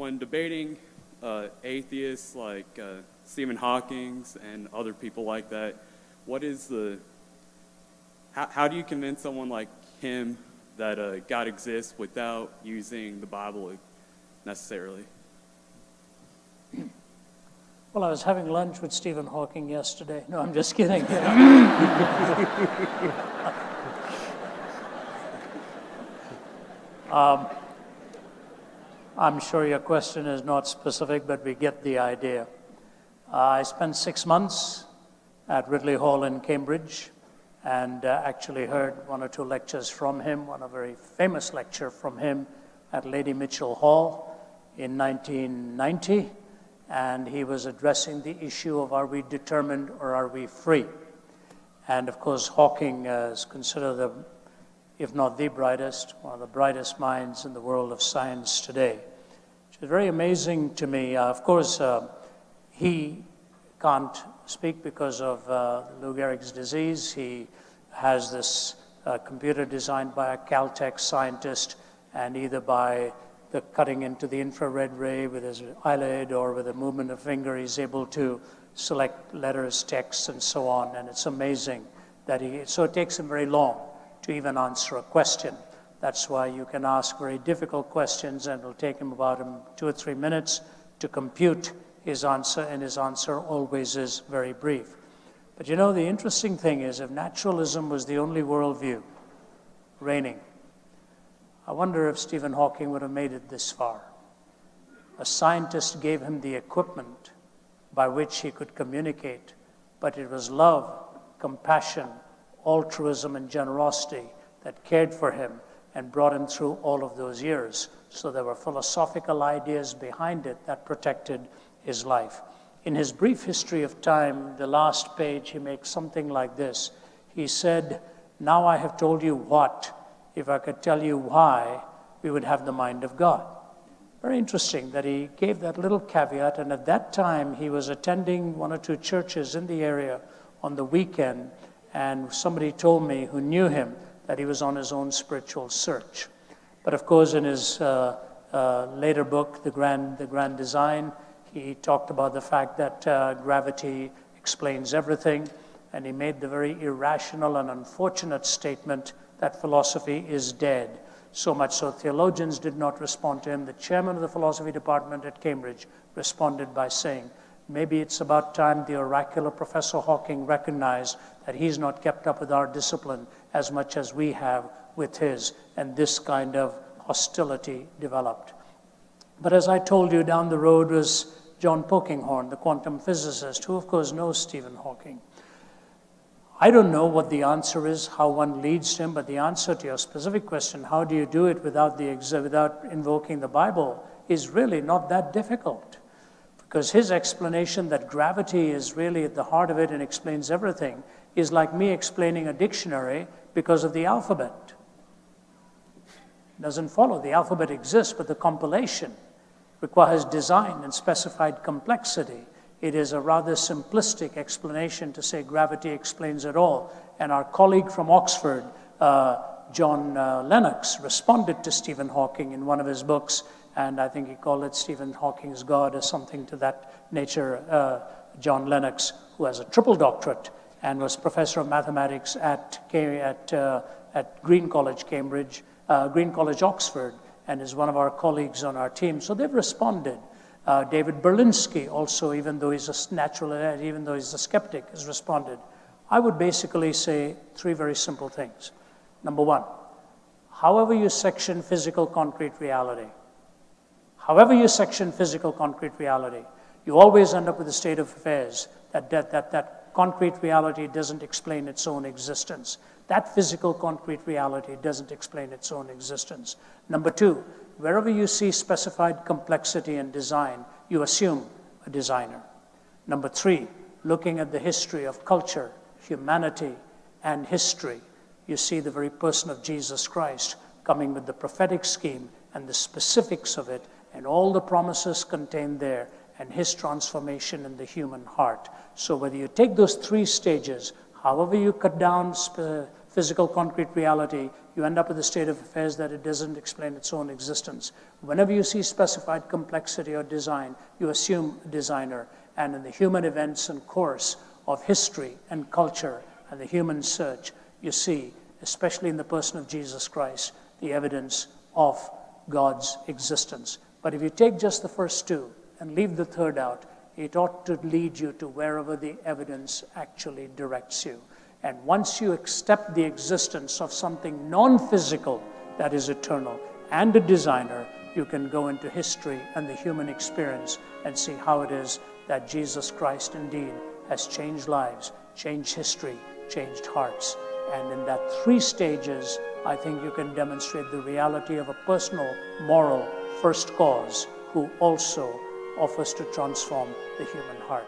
when debating atheists like Stephen Hawking and other people like that, how do you convince someone like him that God exists without using the Bible necessarily? Well, I was having lunch with Stephen Hawking yesterday. No, I'm just kidding. I'm sure your question is not specific, but we get the idea. I spent 6 months at Ridley Hall in Cambridge and actually heard 1 or 2 lectures from him, one a very famous lecture from him at Lady Mitchell Hall in 1990. And he was addressing the issue of are we determined or are we free? And of course, Hawking is considered if not the brightest, one of the brightest minds in the world of science today. Which is very amazing to me. Of course, he can't speak because of Lou Gehrig's disease. He has this computer designed by a Caltech scientist, and either by the cutting into the infrared ray with his eyelid or with a movement of finger, he's able to select letters, texts, and so on. And it's amazing that so it takes him very long to even answer a question. That's why you can ask very difficult questions and it'll take him about 2 or 3 minutes to compute his answer, and his answer always is very brief. But you know, the interesting thing is, if naturalism was the only worldview reigning, I wonder if Stephen Hawking would have made it this far. A scientist gave him the equipment by which he could communicate, but it was love, compassion, altruism, and generosity that cared for him and brought him through all of those years. So there were philosophical ideas behind it that protected his life. In his brief history of time, the last page, he makes something like this. He said, "Now I have told you what. If I could tell you why, we would have the mind of God." Very interesting that he gave that little caveat, and at that time he was attending 1 or 2 churches in the area on the weekend, and somebody told me who knew him that he was on his own spiritual search. But of course, in his later book, The Grand Design, he talked about the fact that gravity explains everything, and he made the very irrational and unfortunate statement that philosophy is dead. So much so theologians did not respond to him. The chairman of the philosophy department at Cambridge responded by saying, maybe it's about time the oracular Professor Hawking recognized that he's not kept up with our discipline as much as we have with his, and this kind of hostility developed. But as I told you, down the road was John Polkinghorne, the quantum physicist, who of course knows Stephen Hawking. I don't know what the answer is, how one leads to him, but the answer to your specific question, how do you do it without invoking the Bible, is really not that difficult. Because his explanation that gravity is really at the heart of it and explains everything is like me explaining a dictionary because of the alphabet. It doesn't follow. The alphabet exists, but the compilation requires design and specified complexity. It is a rather simplistic explanation to say gravity explains it all. And our colleague from Oxford, John Lennox, responded to Stephen Hawking in one of his books, and I think he called it Stephen Hawking's God or something to that nature. John Lennox, who has a triple doctorate and was professor of mathematics at Green College, Green College, Oxford, and is one of our colleagues on our team. So they've responded. David Berlinski also, even though he's a skeptic, has responded. I would basically say 3 very simple things. Number 1, however you section physical concrete reality, you always end up with a state of affairs that concrete reality doesn't explain its own existence. That physical concrete reality doesn't explain its own existence. Number 2, wherever you see specified complexity and design, you assume a designer. Number 3, looking at the history of culture, humanity, and history, you see the very person of Jesus Christ coming with the prophetic scheme and the specifics of it and all the promises contained there and his transformation in the human heart. So whether you take those 3 stages, however you cut down physical, concrete reality, you end up with a state of affairs that it doesn't explain its own existence. Whenever you see specified complexity or design, you assume a designer. And in the human events and course of history and culture and the human search, you see, especially in the person of Jesus Christ, the evidence of God's existence. But if you take just the first two and leave the third out, it ought to lead you to wherever the evidence actually directs you. And once you accept the existence of something non-physical that is eternal and a designer, you can go into history and the human experience and see how it is that Jesus Christ indeed has changed lives, changed history, changed hearts. And in that three stages, I think you can demonstrate the reality of a personal, moral first cause who also offers to transform the human heart.